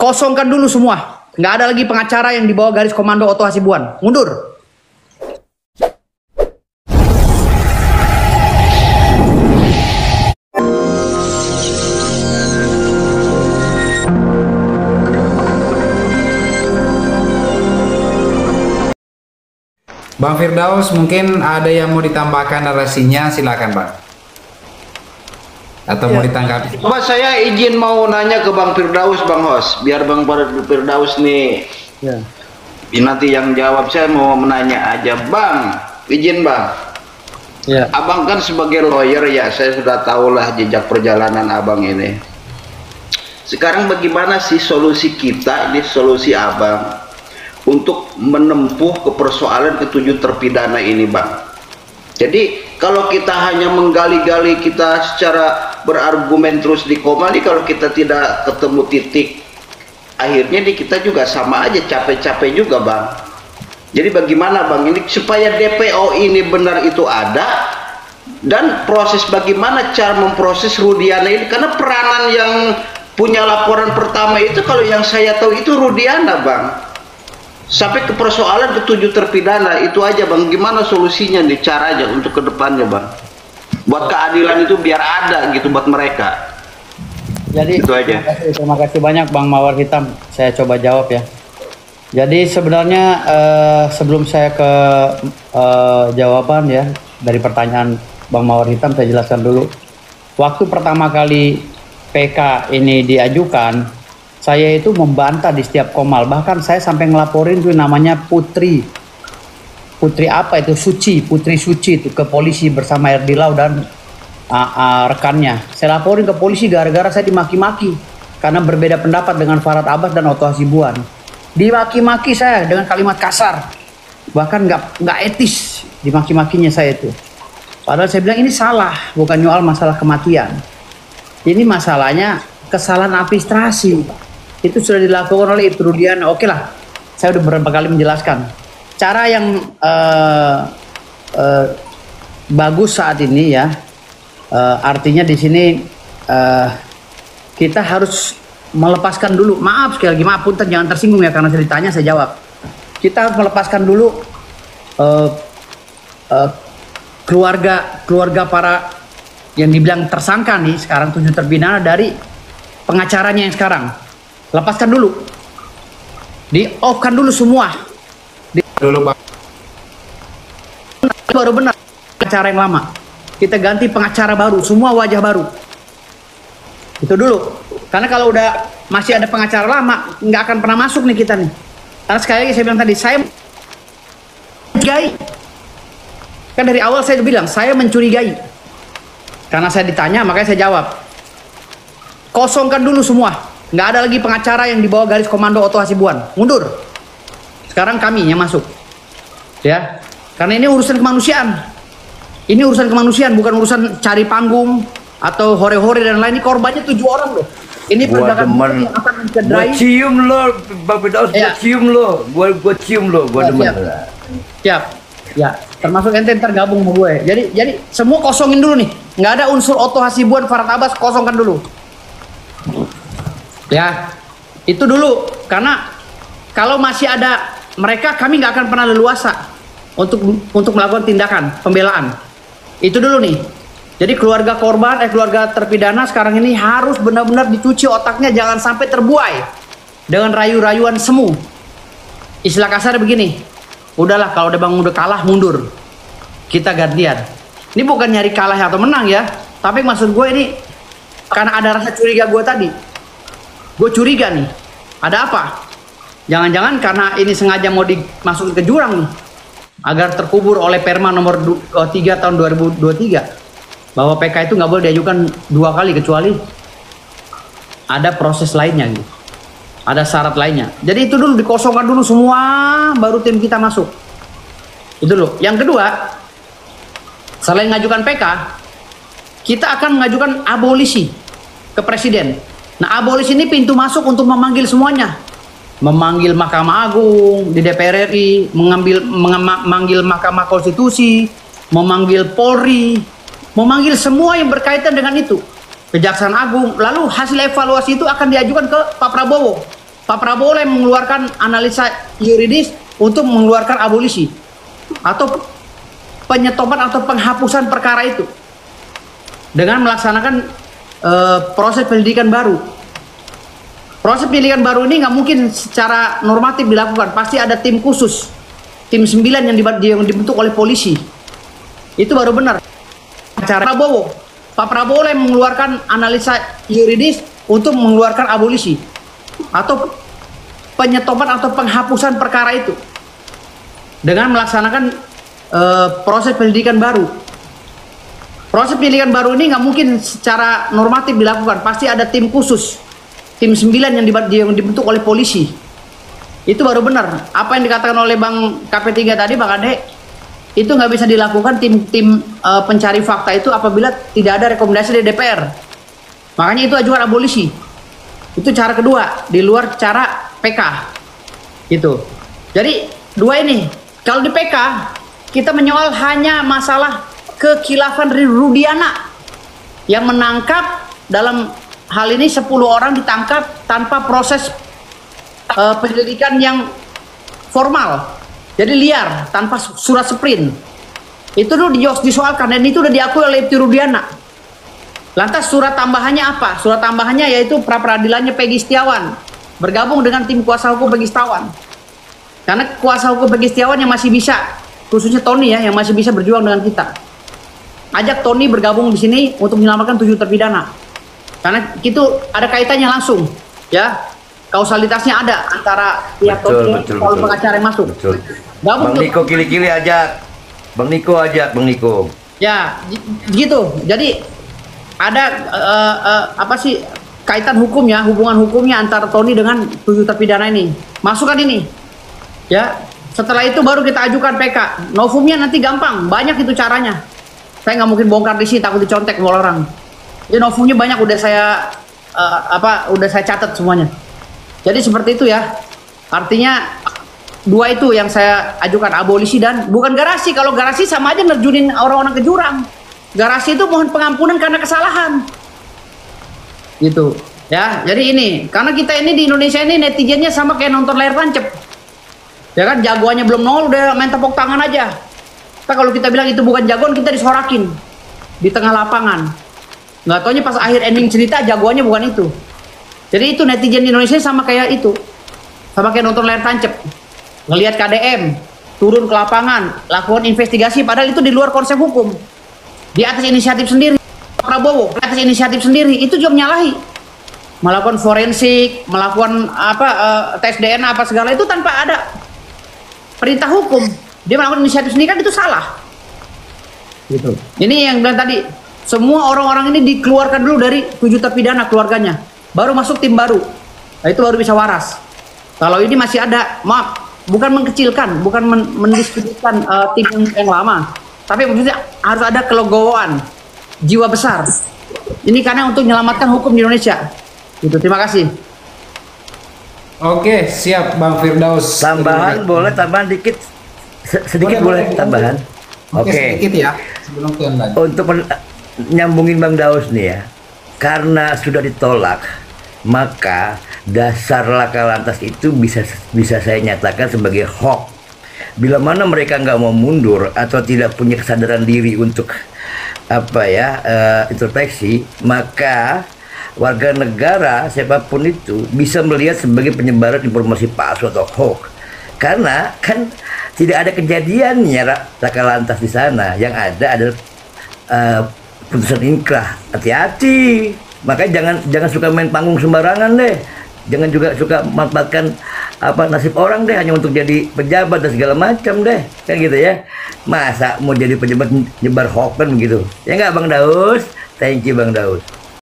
Kosongkan dulu semua. Nggak ada lagi pengacara yang di bawah garis komando Otto Hasibuan. Mundur. Bang Firdaus, mungkin ada yang mau ditambahkan narasinya, silakan Bang. Atau mau ditanggapi? Coba saya izin mau nanya ke Bang Firdaus, Bang Hos. Biar Bang Firdaus nih. Ya. Nanti yang jawab saya mau menanya aja, Bang. Izin Bang. Ya. Abang kan sebagai lawyer ya, saya sudah tahulah jejak perjalanan Abang ini. Sekarang bagaimana sih solusi kita, ini solusi Abang untuk menempuh kepersoalan ketujuh terpidana ini, Bang? Jadi kalau kita hanya menggali-gali, kita secara berargumen terus di komali, kalau kita tidak ketemu titik akhirnya kita juga sama aja capek-capek juga, Bang. Jadi bagaimana Bang ini supaya DPO ini benar itu ada, dan proses bagaimana cara memproses Rudiana ini, karena peranan yang punya laporan pertama itu kalau yang saya tahu itu Rudiana, Bang. Sampai ke persoalan ketujuh terpidana itu aja, Bang. Gimana solusinya nih, caranya untuk kedepannya, Bang? Buat keadilan itu biar ada gitu buat mereka. Jadi itu aja. Terima kasih banyak Bang Mawar Hitam. Saya coba jawab ya. Jadi sebenarnya sebelum saya ke jawaban ya dari pertanyaan Bang Mawar Hitam, saya jelaskan dulu. Waktu pertama kali PK ini diajukan, saya itu membantah di setiap komal. Bahkan saya sampai ngelaporin tuh namanya Putri apa itu, Putri Suci itu ke polisi bersama Erdilau dan rekannya. Saya laporin ke polisi gara-gara saya dimaki-maki karena berbeda pendapat dengan Farhad Abbas dan Otto Hasibuan. Dimaki-maki saya dengan kalimat kasar, bahkan nggak etis dimaki-makinya saya itu. Padahal saya bilang ini salah, bukan nyoal masalah kematian. Ini masalahnya kesalahan administrasi. Itu sudah dilakukan oleh Ibtu Rudiana. Oke lah, saya udah beberapa kali menjelaskan. Cara yang bagus saat ini ya, artinya di sini kita harus melepaskan dulu. Maaf sekali lagi, maaf punten, jangan tersinggung ya karena saya ditanya saya jawab. Kita harus melepaskan dulu keluarga para yang dibilang tersangka nih sekarang 7 terpidana dari pengacaranya yang sekarang. Lepaskan dulu, di-off-kan dulu semua. Dulu Bang. Baru benar pengacara yang lama. Kita ganti pengacara baru, semua wajah baru. Itu dulu. Karena kalau udah masih ada pengacara lama, nggak akan pernah masuk nih kita nih. Karena sekali lagi saya bilang tadi, saya mencurigai. Kan dari awal saya udah bilang, saya mencurigai. Karena saya ditanya, makanya saya jawab. Kosongkan dulu semua. Nggak ada lagi pengacara yang di bawah garis komando Otto Hasibuan. Mundur. Sekarang kami yang masuk. Ya. Karena ini urusan kemanusiaan. Ini urusan kemanusiaan, bukan urusan cari panggung atau hore-hore dan lain. Ini korbannya 7 orang loh. Ini perdagangan yang akan mencederai. Gua cium lo, Bang Firdaus, ya. Gua cium lo. Gua cium lo, gua demen. Siap. Ya, termasuk ente ntar gabung sama gue. Jadi semua kosongin dulu nih. Nggak ada unsur Otto Hasibuan, Farhad Abbas, kosongkan dulu. Ya, itu dulu. Karena kalau masih ada mereka, kami nggak akan pernah leluasa untuk melakukan tindakan pembelaan. Itu dulu nih. Jadi keluarga korban, keluarga terpidana sekarang ini harus benar-benar dicuci otaknya, jangan sampai terbuai dengan rayu-rayuan semu. Istilah kasar begini, udahlah kalau udah kalah mundur, kita gantian. Ini bukan nyari kalah atau menang ya, tapi maksud gue ini karena ada rasa curiga gue tadi. Gue curiga nih, ada apa? Jangan-jangan karena ini sengaja mau dimasukin ke jurang nih, agar terkubur oleh Perma nomor 3 tahun 2023 bahwa PK itu nggak boleh diajukan 2 kali kecuali ada proses lainnya gitu. Ada syarat lainnya. Jadi itu dulu dikosongkan dulu semua, baru tim kita masuk. Itu dulu. Yang kedua, selain ngajukan PK, kita akan mengajukan abolisi ke Presiden. Nah, abolisi ini pintu masuk untuk memanggil semuanya. Memanggil Mahkamah Agung di DPR RI, memanggil Mahkamah Konstitusi, memanggil Polri, memanggil semua yang berkaitan dengan itu. Kejaksaan Agung. Lalu hasil evaluasi itu akan diajukan ke Pak Prabowo Pak Prabowo yang mengeluarkan analisa yuridis untuk mengeluarkan abolisi atau penyetopan atau penghapusan perkara itu dengan melaksanakan proses penyelidikan baru. Proses penyelidikan baru ini nggak mungkin secara normatif dilakukan, pasti ada tim khusus, tim 9 yang dibentuk oleh polisi. Itu baru benar. Cara Pak Prabowo yang mengeluarkan analisa yuridis untuk mengeluarkan abolisi atau penyetopan atau penghapusan perkara itu dengan melaksanakan proses penyelidikan baru. Proses penyelidikan baru ini nggak mungkin secara normatif dilakukan, pasti ada tim khusus, tim 9 yang dibentuk oleh polisi. Itu baru benar. Apa yang dikatakan oleh Bang KP3 tadi, Bang Ade, itu nggak bisa dilakukan tim pencari fakta itu apabila tidak ada rekomendasi dari DPR. Makanya itu ajukan abolisi. Itu cara kedua, di luar cara PK. Gitu. Jadi dua ini, kalau di PK kita menyoal hanya masalah kekhilafan Rudiana yang menangkap dalam hal ini 10 orang ditangkap tanpa proses penyelidikan yang formal. Jadi liar, tanpa surat sprint. Itu dulu disoalkan dan itu udah diakui oleh Ibtu Rudiana. Lantas surat tambahannya apa? Surat tambahannya yaitu pra-peradilannya Peggy Setiawan bergabung dengan tim kuasa hukum Peggy Setiawan. Karena kuasa hukum Peggy Setiawan yang masih bisa, khususnya Tony ya, yang masih bisa berjuang dengan kita. Ajak Tony bergabung di sini untuk menyelamatkan 7 terpidana. Karena itu ada kaitannya langsung, ya. Kausalitasnya ada antara pihak Tony kalau pengacara yang masuk. Betul. Gabung Bang Niko kili-kili ajak. Bang Niko ajak, Bang Niko. Ya, gitu. Jadi ada apa sih kaitan hukumnya, hubungan hukumnya antara Tony dengan 7 terpidana ini. Masukkan ini. Ya, setelah itu baru kita ajukan PK. Novumnya nanti gampang, banyak itu caranya. Saya nggak mungkin bongkar di sini, takut dicontek sama orang. Jadi novumnya banyak, udah saya udah saya catat semuanya. Jadi seperti itu ya. Artinya dua itu yang saya ajukan, abolisi dan bukan garasi. Kalau garasi sama aja nerjunin orang-orang ke jurang. Garasi itu mohon pengampunan karena kesalahan. Gitu. Ya, jadi ini karena kita ini di Indonesia ini netizennya sama kayak nonton layar tancap. Ya kan, jagoannya belum nol udah main tepuk tangan aja. Kalau kita bilang itu bukan jagoan, kita disorakin di tengah lapangan. Nggak taunya pas akhir ending cerita jagoannya bukan itu. Jadi itu netizen di Indonesia sama kayak itu. Sama kayak nonton layar tancap. Ngelihat KDM, turun ke lapangan, lakukan investigasi, padahal itu di luar konsep hukum. Di atas inisiatif sendiri. Prabowo, di atas inisiatif sendiri, itu juga menyalahi. Melakukan forensik, melakukan tes DNA apa segala itu tanpa ada perintah hukum. Dia melakukan inisiatif sendiri, kan itu salah. Gitu. Ini yang bilang tadi, semua orang-orang ini dikeluarkan dulu dari 7 terpidana keluarganya. Baru masuk tim baru. Nah, itu baru bisa waras. Kalau ini masih ada, maaf, bukan mengkecilkan, bukan mendiskreditkan tim yang lama. Tapi maksudnya harus ada kelegowoan, jiwa besar. Ini karena untuk menyelamatkan hukum di Indonesia. Gitu, terima kasih. Oke, siap Bang Firdaus. Tambahan boleh, tambahan dikit. Sedikit boleh tambahan. Oke. Sedikit ya, sebelum ke yang lain. Untuk nyambungin Bang Daus nih ya. Karena sudah ditolak, maka dasar laka lantas itu bisa saya nyatakan sebagai hoax. Bila mana mereka nggak mau mundur atau tidak punya kesadaran diri untuk introspeksi, maka warga negara siapapun itu bisa melihat sebagai penyebaran informasi palsu atau hoax. Karena kan tidak ada kejadiannya laka lantas di sana. Yang ada adalah putusan inkrah. Hati-hati. Makanya jangan suka main panggung sembarangan deh. Jangan juga suka memanfaatkan nasib orang deh hanya untuk jadi pejabat dan segala macam deh. Kan gitu ya. Masa mau jadi pejabat nyebar hoax kan begitu. Ya nggak Bang Daus? Thank you Bang Daus.